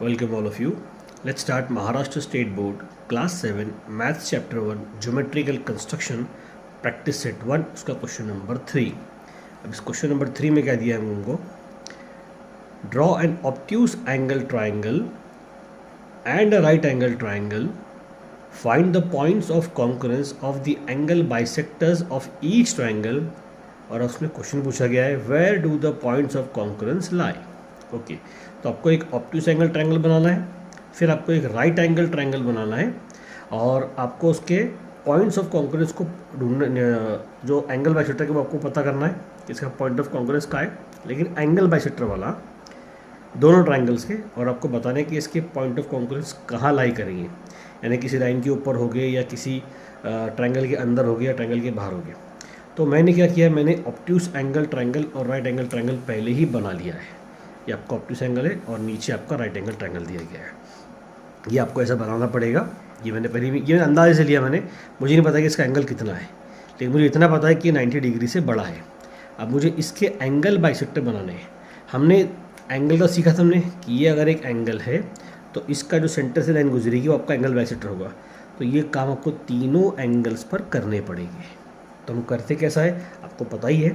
Welcome all of you. Let's start Maharashtra State Board Class 7 Maths Chapter 1 Geometrical Construction Practice Set 1 उसका question number 3। अब इस question number 3 में क्या दिया है हम उनको, draw an obtuse angle triangle and a right angle triangle, find the points of concurrence of the angle bisectors of each triangle. और उसमें क्वेश्चन पूछा गया है where do the points of concurrence lie. Okay, तो आपको एक obtuse angle triangle बनाना है, फिर आपको एक राइट एंगल ट्रायंगल बनाना है और आपको उसके पॉइंट्स ऑफ कॉन्करेंस को ढूंढने, जो एंगल बाइसेक्टर के वो आपको पता करना है इसका पॉइंट ऑफ कॉन्करेंस का है, लेकिन एंगल बाइसेक्टर वाला दोनों ट्रायंगल्स के, और आपको बताना है कि इसके पॉइंट ऑफ कॉन्करेंस कहाँ लाई करेंगे, यानी किसी लाइन के ऊपर हो गए या किसी ट्रायंगल के अंदर हो गया या ट्रायंगल के बाहर हो गया। तो मैंने क्या किया, मैंने ऑब्ट्यूज एंगल ट्रायंगल और राइट एंगल ट्रायंगल पहले ही बना लिया है। ये आपका ऑब्ट्यूज एंगल है और नीचे आपका राइट एंगल ट्रायंगल दिया गया है। ये आपको ऐसा बनाना पड़ेगा। ये मैंने अंदाजे से लिया, मुझे नहीं पता कि इसका एंगल कितना है, लेकिन मुझे इतना पता है कि 90 डिग्री से बड़ा है। अब मुझे इसके एंगल बाइसेक्टर बनाने हैं। हमने एंगल का सीखा था हमने कि ये अगर एक एंगल है तो इसका जो सेंटर से लाइन गुजरेगी वो आपका एंगल बाइसेक्टर होगा। तो ये काम आपको तीनों एंगल्स पर करने पड़ेंगे। तो हम करते कैसा है आपको पता ही है।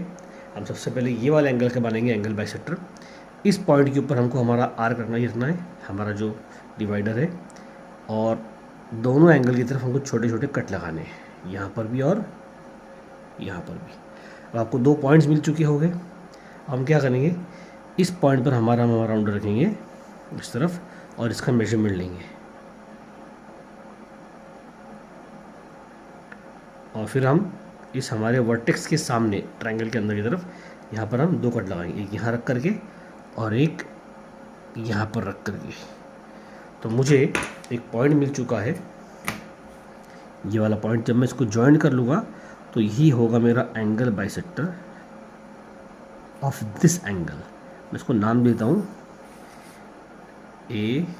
हम सबसे पहले ये वाला एंगल का बनेंगे एंगल बाइसेक्टर। इस पॉइंट के ऊपर हमको हमारा आर करना ही रखना है, हमारा जो डिवाइडर है, और दोनों एंगल की तरफ हमको छोटे छोटे कट लगाने हैं, यहाँ पर भी और यहाँ पर भी। अब आपको दो पॉइंट्स मिल चुके होंगे। हम क्या करेंगे, इस पॉइंट पर हम राउंडर रखेंगे इस तरफ और इसका मेजरमेंट लेंगे, और फिर हम इस हमारे वर्टेक्स के सामने ट्रायंगल के अंदर की तरफ यहाँ पर हम दो कट लगाएंगे, एक यहाँ रख करके और एक यहाँ पर रख करके। तो मुझे एक पॉइंट मिल चुका है, ये वाला पॉइंट। जब मैं इसको ज्वाइन कर लूँगा तो यही होगा मेरा angle bisector of this angle. मैं इसको नाम देता हूँ ABC।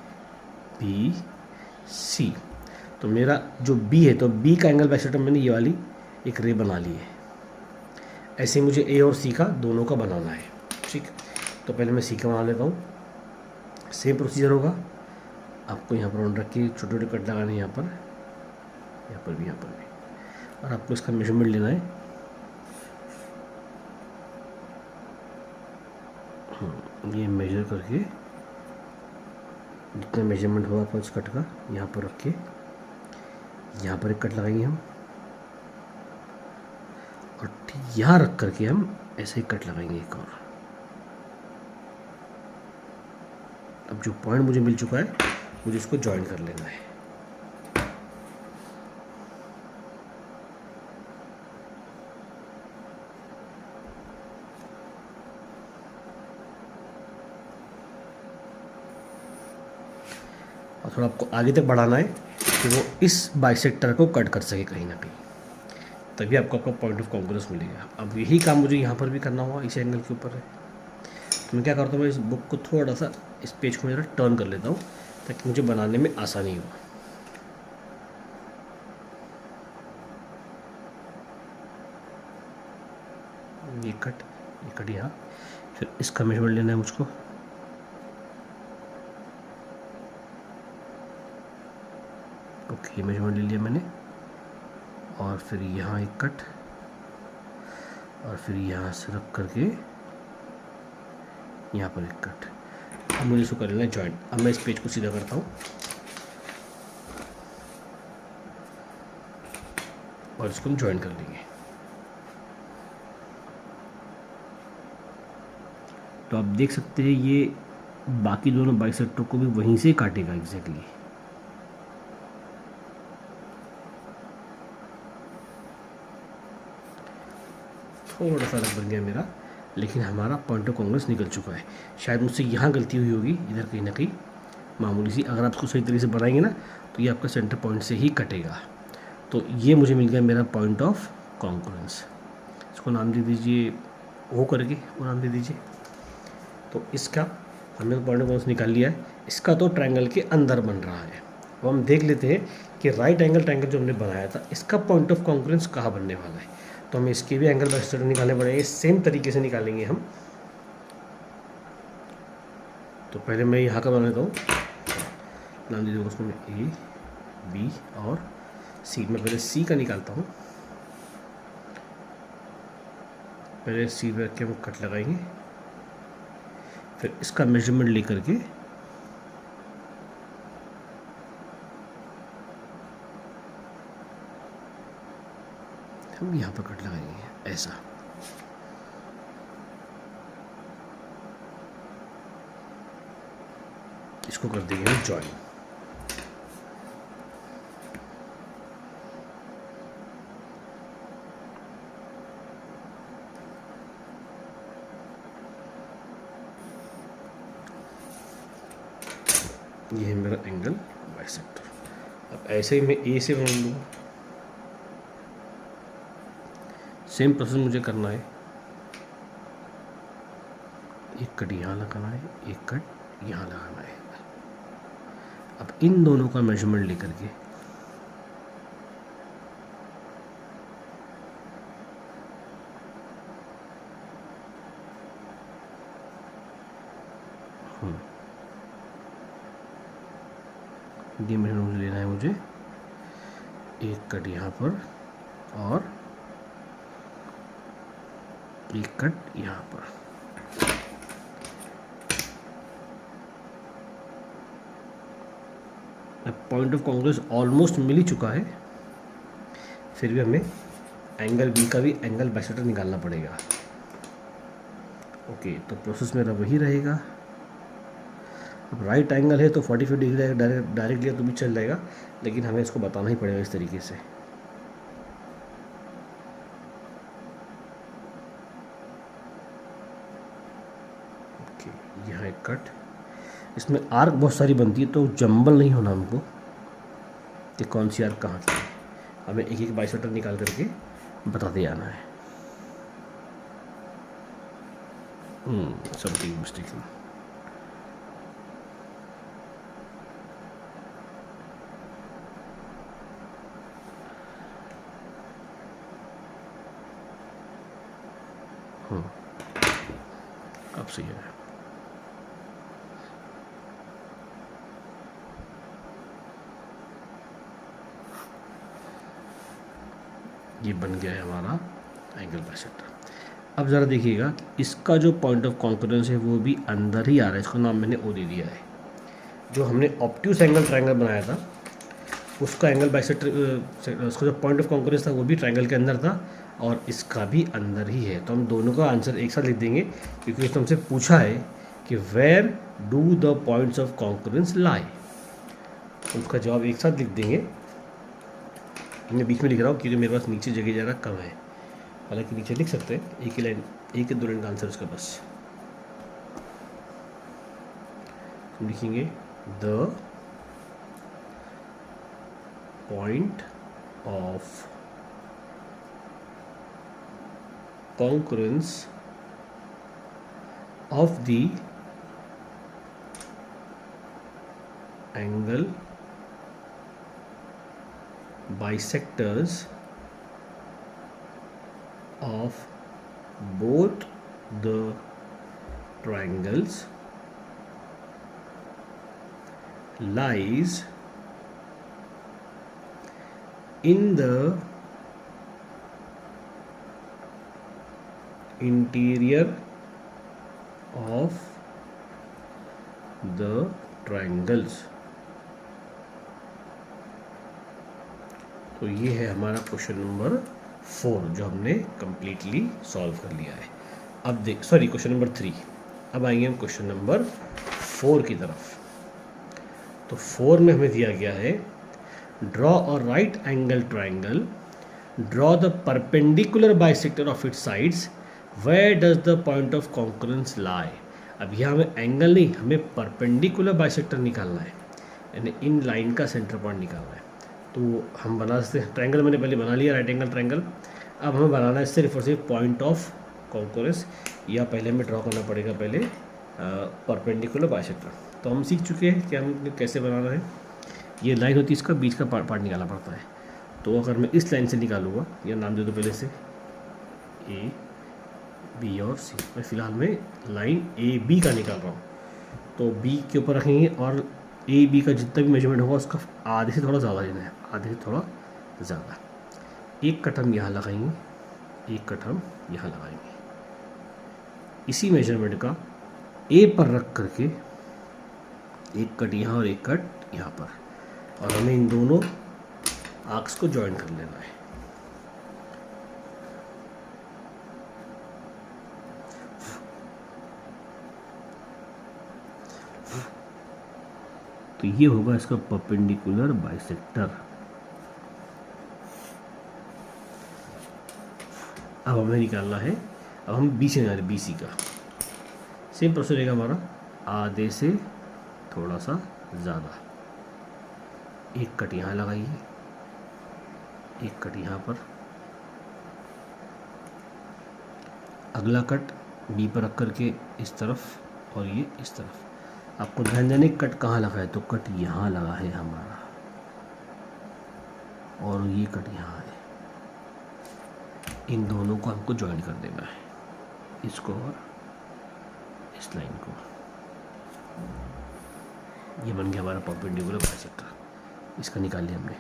तो मेरा जो B है, तो B का एंगल बाइसेक्टर मैंने ये वाली एक रे बना ली है। ऐसे मुझे A और C का दोनों का बनाना है। ठीक, तो पहले मैं C का बना लेता हूँ। सेम प्रोसीजर होगा, आपको यहाँ पर राउंड रख के छोटे छोटे कट लगाने हैं, यहाँ पर भी, यहाँ पर भी, और आपको इसका मेजरमेंट लेना है। ये मेजर करके जितना मेजरमेंट होगा आपको इस कट का यहाँ पर रख के यहाँ पर एक कट लगाएंगे हम, और ठीक यहाँ रख करके हम ऐसे ही कट लगाएंगे एक और। अब जो पॉइंट मुझे मिल चुका है मुझे इसको ज्वाइन कर लेना है। और थोड़ा आपको आगे तक बढ़ाना है कि वो इस बाइसेक्टर को कट कर सके कहीं ना कहीं, तभी आपको आपका पॉइंट ऑफ कॉन्करेंस मिलेगा। अब यही काम मुझे यहाँ पर भी करना होगा, इस एंगल के ऊपर है। तो मैं क्या करता हूँ, मैं इस बुक को थोड़ा सा, इस पेज को जरा टर्न कर लेता हूँ ताकि मुझे बनाने में आसानी हो। ये कट यहाँ, फिर इसका मेजरमेंट लेना है मुझको। ओके, मेजरमेंट ले लिया मैंने, और फिर यहाँ एक कट, और फिर यहाँ से रख करके यहाँ पर एक कट। अब मुझे इसको कर लेना है जॉइंट। अब मैं इस पेज को सीधा करता हूँ और इसको हम ज्वाइन कर लेंगे। तो आप देख सकते हैं ये बाकी दोनों बाइसेक्टर को भी वहीं से काटेगा एग्जैक्टली। थोड़ा सा अलग बन गया मेरा, लेकिन हमारा पॉइंट ऑफ कॉन्करेंस निकल चुका है। शायद मुझसे यहाँ गलती हुई होगी, इधर कहीं ना कहीं मामूली सी। अगर आप इसको सही तरीके से बनाएंगे ना तो ये आपका सेंटर पॉइंट से ही कटेगा। तो ये मुझे मिल गया मेरा पॉइंट ऑफ कॉन्करेंस। इसको नाम दे दीजिए O करके, वो नाम दे दीजिए। तो इसका हमने पॉइंट ऑफ कॉन्करेंस निकाल लिया है। इसका तो ट्रायंगल के अंदर बन रहा है। अब हम देख लेते हैं कि राइट एंगल ट्रायंगल जो हमने बनाया था इसका पॉइंट ऑफ कॉन्करेंस कहाँ बनने वाला है। तो हमें इसके भी एंगल बाइसेक्टर निकालने पड़ेंगे, सेम तरीके से निकालेंगे हम। तो पहले मैं यहाँ का बना लेता हूँ, नाम दे दूँगा उसको मैं ए बी और सी। मैं पहले सी का निकालता हूँ, पहले सी पे रख के हम कट लगाएंगे, फिर इसका मेजरमेंट लेकर के हम यहाँ पर कट लगाएंगे ऐसा। इसको कर देंगे जॉइन। ये है मेरा एंगल बाइसेक्टर। अब ऐसे ही मैं ए से बना लूँगा, सेम प्रोसेस मुझे करना है। एक कट यहाँ लगाना है, एक कट यहाँ लगाना है। अब इन दोनों का मेजरमेंट लेकर के ये मेजरमेंट लेना है मुझे, एक कट यहाँ पर और एक कट यहाँ पर। पॉइंट ऑफ कांग्रेस ऑलमोस्ट मिल ही चुका है, फिर भी हमें एंगल बी का भी एंगल बाइसेक्टर निकालना पड़ेगा। ओके, तो प्रोसेस मेरा वही रहेगा। अब राइट एंगल है तो 45 डिग्री डायरेक्ट लिया तो भी चल जाएगा, लेकिन हमें इसको बताना ही पड़ेगा इस तरीके से। ओके, यहाँ एक कट, इसमें आर्क बहुत सारी बनती है तो जंबल नहीं होना हमको कि कौन सी आर्क कहाँ की है। हमें एक एक बाइसेक्टर निकाल करके बताते जाना है। Something mistake. अब सही है। ये बन गया है हमारा एंगल बाइसेक्टर। अब ज़रा देखिएगा, इसका जो पॉइंट ऑफ कॉन्करेंस है वो भी अंदर ही आ रहा है, इसका नाम मैंने ओ दे दिया है। जो हमने ऑब्ट्यूस एंगल ट्रायंगल बनाया था उसका एंगल बाइसेक्टर, उसका जो पॉइंट ऑफ कॉन्करेंस था वो भी ट्रायंगल के अंदर था और इसका भी अंदर ही है। तो हम दोनों का आंसर एक साथ लिख देंगे, क्योंकि इसने हमसे पूछा है कि where do the points of concurrence lie. उसका जवाब एक साथ लिख देंगे। मैं बीच में लिख रहा हूँ क्योंकि मेरे पास नीचे जगह ज़्यादा कम है, हालांकि नीचे लिख सकते हैं। एक ही लाइन, एक ही दो लाइन का आंसर उसका बस लिखेंगे। The point of concurrence of the angle bisectors of both the triangles lies in the interior of the triangles। तो ये है हमारा क्वेश्चन नंबर 4 जो हमने कंप्लीटली सॉल्व कर लिया है। अब क्वेश्चन नंबर 3। अब आएंगे हम क्वेश्चन नंबर 4 की तरफ। तो 4 में हमें दिया गया है, draw a right angle triangle, draw the perpendicular bisector of its sides, where does the point of concurrence lie. अब यहाँ हमें एंगल नहीं, हमें परपेंडिकुलर बाइसेक्टर निकालना है, यानी इन लाइन का सेंटर पॉइंट निकालना है। तो हम बना सकते हैं, ट्रायंगल मैंने पहले बना लिया, राइट एंगल ट्रायंगल। अब हमें बनाना है सिर्फ और सिर्फ पॉइंट ऑफ कॉन्करेंस, या पहले हमें ड्रॉ करना पड़ेगा पहले परपेंडिकुलर बाइसेक्टर। तो हम सीख चुके हैं कि हम कैसे बनाना है। ये लाइन होती है, इसका बीच का पार्ट निकालना पड़ता है। तो अगर मैं इस लाइन से निकालूंगा, या नाम दे दो पहले से ए बी और सी। मैं फ़िलहाल में लाइन ए बी का निकाल रहा हूँ, तो बी के ऊपर रखेंगे और ए बी का जितना भी मेजरमेंट होगा उसका आधे से थोड़ा ज़्यादा लेना है, आधे से थोड़ा ज़्यादा। एक कट हम यहाँ लगाएंगे, एक कट हम यहाँ लगाएंगे। इसी मेजरमेंट का ए पर रख करके एक कट यहाँ और एक कट यहाँ पर, और हमें इन दोनों आर्क्स को ज्वाइन कर लेना है। तो ये होगा इसका परपेंडिकुलर बाइसेक्टर। अब हमें निकालना है, अब हम बी से निकालें, बी सी का सेम प्रोसेस रहेगा हमारा, आधे से थोड़ा सा ज़्यादा। एक कट यहाँ लगाइए, एक कट यहाँ पर, अगला कट बी पर रख करके इस तरफ और ये इस तरफ। आपको ध्यान देने कट कहाँ लगा है, तो कट यहाँ लगा है हमारा, और ये कट यहाँ है। इन दोनों को हमको ज्वाइन कर देना है, इसको और इस लाइन को। ये बन गया हमारा परपेंडिकुलर बाइसेक्टर। इसका निकाल लिया हमने।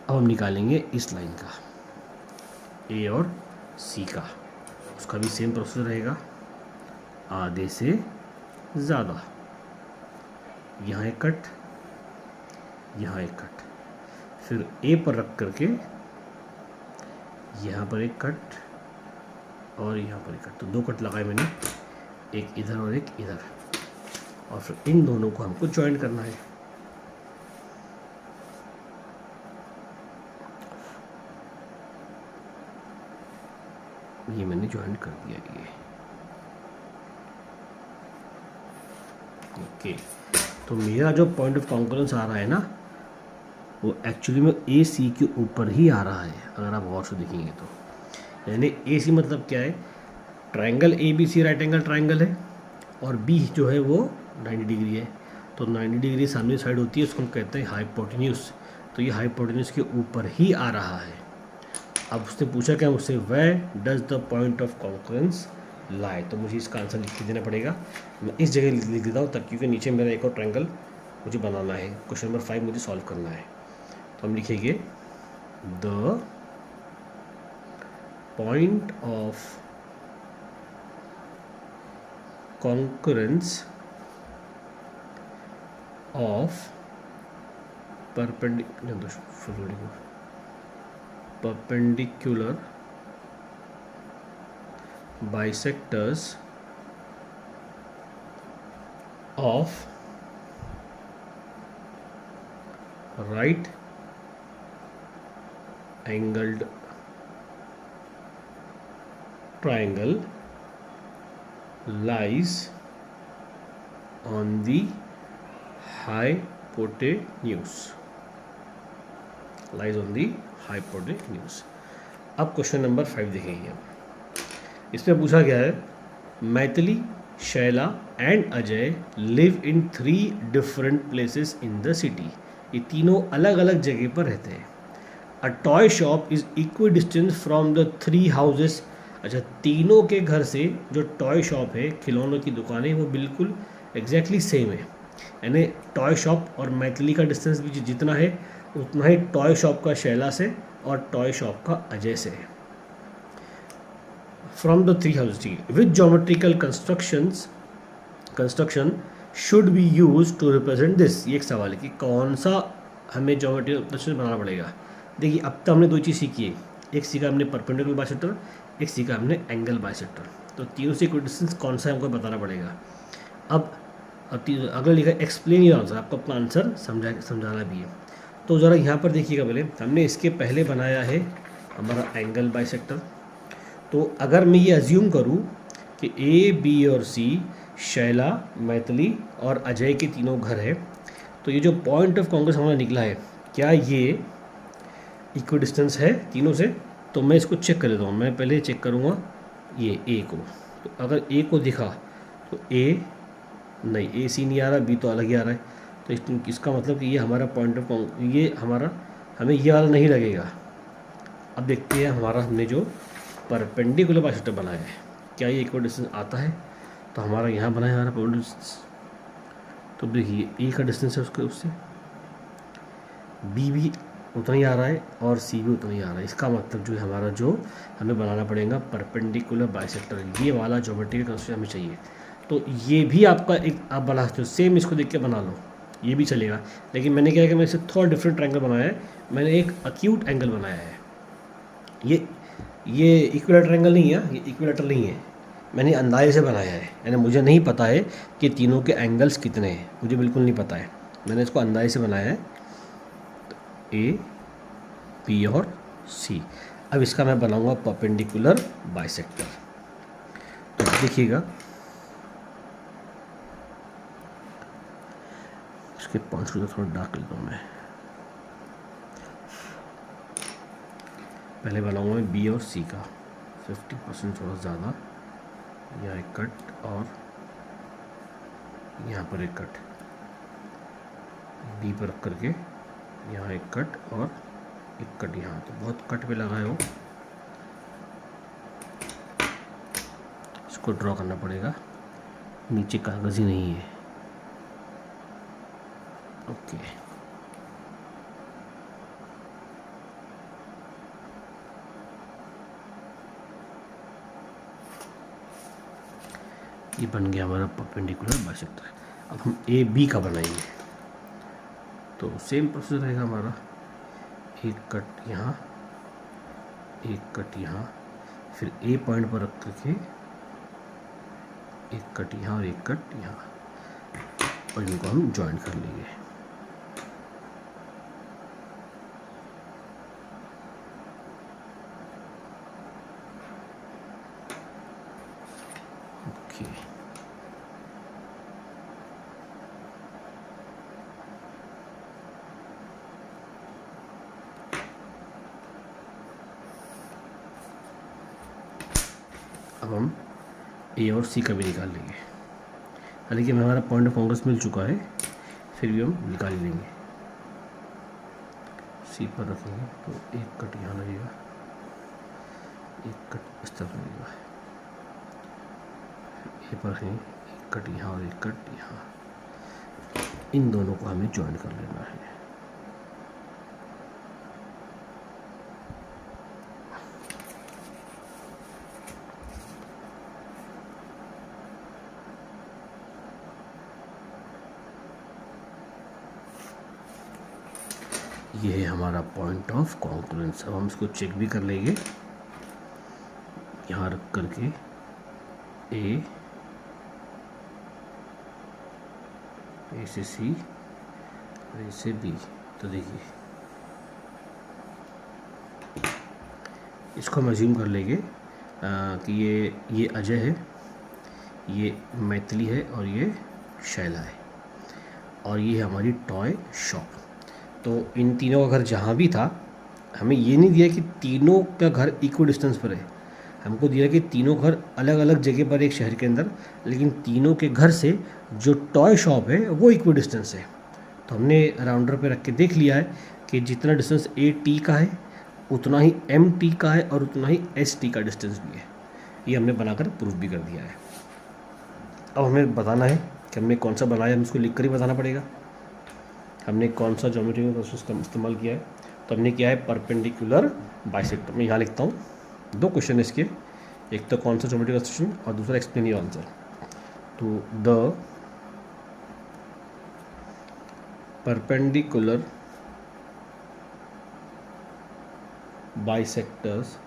अब हम निकालेंगे इस लाइन का, ए और सी का। उसका भी सेम प्रोसेस रहेगा, आधे से ज़्यादा। यहाँ एक कट, यहाँ एक कट, फिर ए पर रख करके यहाँ पर एक कट और यहाँ पर एक कट। तो दो कट लगाए मैंने, एक इधर और एक इधर, और फिर इन दोनों को हमको ज्वाइन करना है। ये मैंने ज्वाइन कर दिया ये। ओके, तो मेरा जो पॉइंट ऑफ कॉन्करेंस आ रहा है ना, वो एक्चुअली में ए सी के ऊपर ही आ रहा है, अगर आप गौर से देखेंगे तो। यानी ए सी मतलब क्या है, triangle A B C right angle triangle है, और बी जो है वो 90 डिग्री है। तो 90 डिग्री सामने साइड होती है, उसको हम कहते हैं हाइपोटेन्यूज। तो ये हाइपोटेन्यूज के ऊपर ही आ रहा है। अब उसने पूछा क्या मुझसे, where does the point of concurrence lie. तो मुझे इसका आंसर लिख के देना पड़ेगा। मैं इस जगह लिख देता हूँ तब, क्योंकि नीचे मेरा एक और ट्रायंगल मुझे बनाना है। क्वेश्चन नंबर 5 मुझे सॉल्व करना है। तो हम लिखेंगे the point of concurrence of perpendicular bisectors of right angled triangle lies on the hypotenuse, lies on the hypotenuse. अब क्वेश्चन नंबर 5 देखेंगे हम। इसमें पूछा गया है, Maithili, Shaila and Ajay live in 3 different places in the city. ये तीनों अलग अलग जगह पर रहते हैं। A toy shop is equi distance from the 3 houses. अच्छा, तीनों के घर से जो टॉय शॉप है, खिलौनों की दुकान है, वो बिल्कुल एग्जैक्टली सेम है। यानी टॉय शॉप और मैथिली का डिस्टेंस भी जितना है उतना ही टॉय शॉप का शैला से और टॉय शॉप का अजय से है। From the 3 houses, which geometrical construction should be use to represent this. ये एक सवाल है कि कौन सा हमें ज्योमेट्रिकल कंस्ट्रक्शन बनाना पड़ेगा। देखिए, अब तक हमने 2 चीज़ सीखी है। एक सीखा हमने परपेंडिकुलर बाइसेक्टर, एक सीखा हमने एंगल बाइसेक्टर। तो तीनों से इक्विडिस्टेंस कौन सा है हमको बताना पड़ेगा। अब अगला लिखा एक्सप्लेन योर आंसर, आपको अपना आंसर समझाना भी है। तो ज़रा यहाँ पर देखिएगा, पहले हमने इसके पहले बनाया है हमारा एंगल बाइसेक्टर। तो अगर मैं ये अज्यूम करूँ कि ए बी और सी, शैला, मैथिली और अजय के तीनों घर है, तो ये जो पॉइंट ऑफ कॉन्करेंस हमारा निकला है, क्या ये इक्विडिस्टेंस है तीनों से। तो मैं इसको चेक कर लेता हूँ। मैं पहले चेक करूँगा ये ए को। तो अगर ए को दिखा तो ए नहीं, ए सी नहीं आ रहा, बी तो अलग ही आ रहा है। तो इसका मतलब कि ये हमारा पॉइंट ऑफ ये हमारा, हमें ये वाला नहीं लगेगा। अब देखते हैं हमारा हमने जो परपेंडिकुलर बाइसेक्टर बनाया है, क्या ये इक्वी डिस्टेंस आता है। तो हमारा यहाँ बना है हमारा परपेंडिकुलर डिस्टेंस। तो देखिए ए का डिस्टेंस है उसके उससे, बी भी उतना ही आ रहा है और सी भी उतना ही आ रहा है। इसका मतलब जो है हमारा जो हमें बनाना पड़ेगा परपेंडिकुलर बाइसेक्टर, ये वाला ज्योमेट्रिकल कंस्ट्रक्शन हमें चाहिए। तो ये भी आपका एक आप बना सकते हो, सेम इसको देख के बना लो, ये भी चलेगा। लेकिन मैंने क्या है कि मैंने इसे थोड़ा डिफरेंट ट्रायंगल बनाया है, मैंने एक अक्यूट एंगल बनाया है। ये इक्विलेटरल एंगल नहीं है, ये इक्विलेटरल नहीं है, मैंने अंदाजे से बनाया है। यानी मुझे नहीं पता है कि तीनों के एंगल्स कितने हैं, मुझे बिल्कुल नहीं पता है, मैंने इसको अंदाजे से बनाया है। ए, बी और सी। अब इसका मैं बनाऊंगा परपेंडिकुलर बाइसेक्टर। तो देखिएगा इसके पॉइंट्स को थोड़ा डार्क लिखता हूँ मैं। पहले बनाऊंगा मैं बी और सी का 50% थोड़ा ज़्यादा, यहाँ एक कट और यहाँ पर एक कट, बी पर रख करके यहाँ एक कट और एक कट यहाँ, तो बहुत कट पे लगा है वो, इसको ड्रॉ करना पड़ेगा, नीचे कागज़ ही नहीं है। ओके, ये बन गया हमारा परपेंडिकुलर बाइसेक्टर। अब हम ए बी का बनाएंगे, तो सेम प्रोसेस रहेगा हमारा, एक कट यहाँ, एक कट यहाँ, फिर ए पॉइंट पर रख करके एक कट यहाँ और एक कट यहाँ, और इनको हम ज्वाइन कर लेंगे। ओके, अब हम ए और सी का भी निकाल लेंगे। हालांकि हमें हमारा पॉइंट ऑफ कांग्रेस मिल चुका है, फिर भी हम निकाल लेंगे। सी पर रखेंगे तो एक कट यहाँ लगेगा, एक कट इस तरफ लगेगा, ए पर रखेंगे एक कट यहाँ और एक कट यहाँ, इन दोनों को हमें ज्वाइन कर लेना है। ये है हमारा पॉइंट ऑफ कॉन्ग्रुएंस। अब हम इसको चेक भी कर लेंगे, यहाँ रख करके ए से सी और ए से बी। तो देखिए इसको हम अज्यूम कर लेंगे कि ये अजय है, ये मैथिली है और ये शैला है, और ये है हमारी टॉय शॉप। तो इन तीनों का घर जहाँ भी था, हमें ये नहीं दिया कि तीनों का घर इक्वल डिस्टेंस पर है, हमको दिया कि तीनों घर अलग अलग जगह पर एक शहर के अंदर, लेकिन तीनों के घर से जो टॉय शॉप है वो इक्वल डिस्टेंस है। तो हमने राउंडर पे रख के देख लिया है कि जितना डिस्टेंस ए टी का है उतना ही एम टी का है और उतना ही एस टी का डिस्टेंस भी है। ये हमने बनाकर प्रूफ भी कर दिया है। अब हमें बताना है कि हमने कौन सा बनाया, हमें उसको लिख कर ही बताना पड़ेगा हमने कौन सा ज्योमेट्रिकल कंस्ट्रक्शन इस्तेमाल किया है। तो हमने किया है परपेंडिकुलर बाइसेक्टर। मैं यहाँ लिखता हूँ, दो क्वेश्चन है इसके, एक तो कौन सा ज्योमेट्रिकल कंस्ट्रक्शन और दूसरा एक्सप्लेन योर आंसर। तो the perpendicular bisectors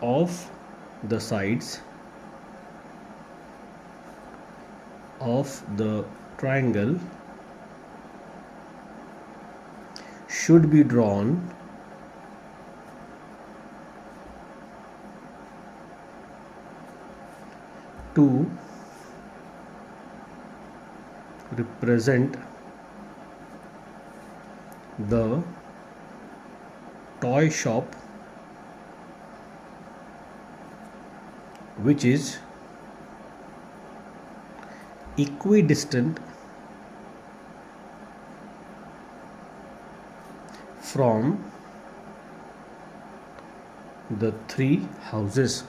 of the sides of the triangle should be drawn to represent the toy shop which is equidistant from the three houses.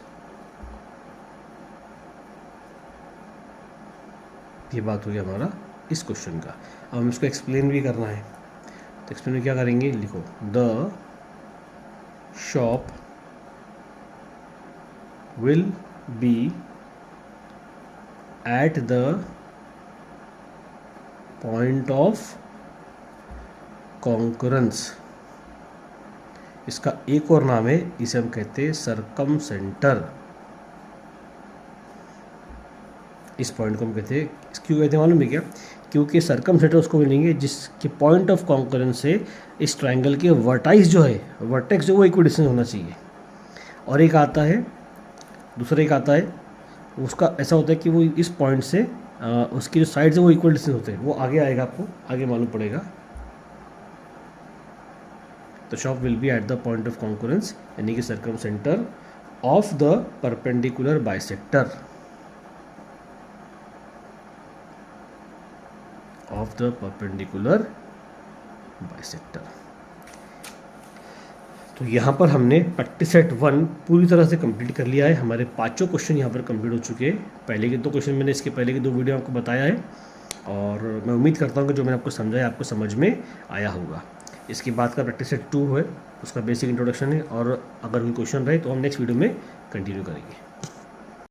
ये बात हो गया हमारा इस क्वेश्चन का। अब हम इसको एक्सप्लेन भी करना है, तो एक्सप्लेन में क्या करेंगे, लिखो the shop will be at the point of concurrence. इसका एक और नाम है, इसे हम कहते हैं सरकम सेंटर। इस पॉइंट को हम कहते हैं, क्यों कहते हैं मालूम है क्या, क्योंकि सरकम सेंटर उसको मिलेंगे जिसके पॉइंट ऑफ कॉन्करेंस से इस ट्रायंगल के वर्टाइस जो है, वर्टेक्स जो वो इक्वल डिस्टेंस होना चाहिए। और एक आता है, दूसरा एक आता है, उसका ऐसा होता है कि वो इस पॉइंट से उसकी जो साइड्स है वो इक्वल डिस्टेंस होते हैं। वो आगे आएगा, आपको आगे मालूम पड़ेगा। The shop will be at the point of concurrence, यानी कि circum centre of the perpendicular bisector, of the perpendicular bisector. तो यहाँ पर हमने प्रैक्टिस सेट 1 पूरी तरह से कंप्लीट कर लिया है। हमारे 5 क्वेश्चन यहाँ पर कंप्लीट हो चुके हैं। पहले के 2 क्वेश्चन मैंने इसके पहले के 2 वीडियो आपको बताया है, और मैं उम्मीद करता हूँ कि जो मैंने आपको समझाया आपको समझ में आया होगा। इसके बाद का प्रैक्टिस सेट 2 है, उसका बेसिक इंट्रोडक्शन है, और अगर कोई क्वेश्चन रहे तो हम नेक्स्ट वीडियो में कंटिन्यू करेंगे।